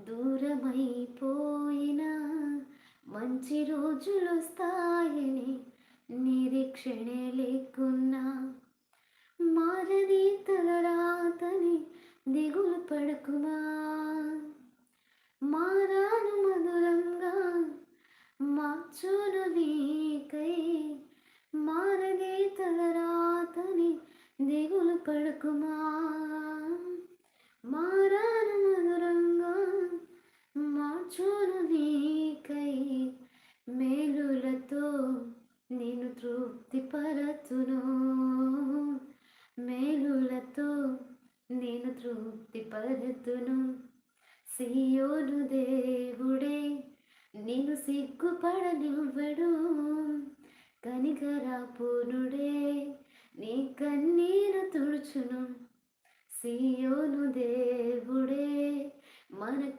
దూరమైపోయినా మంచి రోజులొస్తాయని నిరీక్షణే లేకున్నా మారని తలరాతని దిగులు పడకుమా. మారాను మధురంగా మార్చును నీకై మారని తలరాతని దిగులు పడకుమా. మారాను మధురంగా మార్చును నీకై మేలులతో నేను తృప్తిపరచును. మేలులతో నేను తృప్తిపరచును. సియోను దేవుడే నిన్ను సిగ్గుపడనివ్వడు. కనికరపూర్ణుడే నీ కన్నీరు తుడుచును. సియోను దేవుడే మన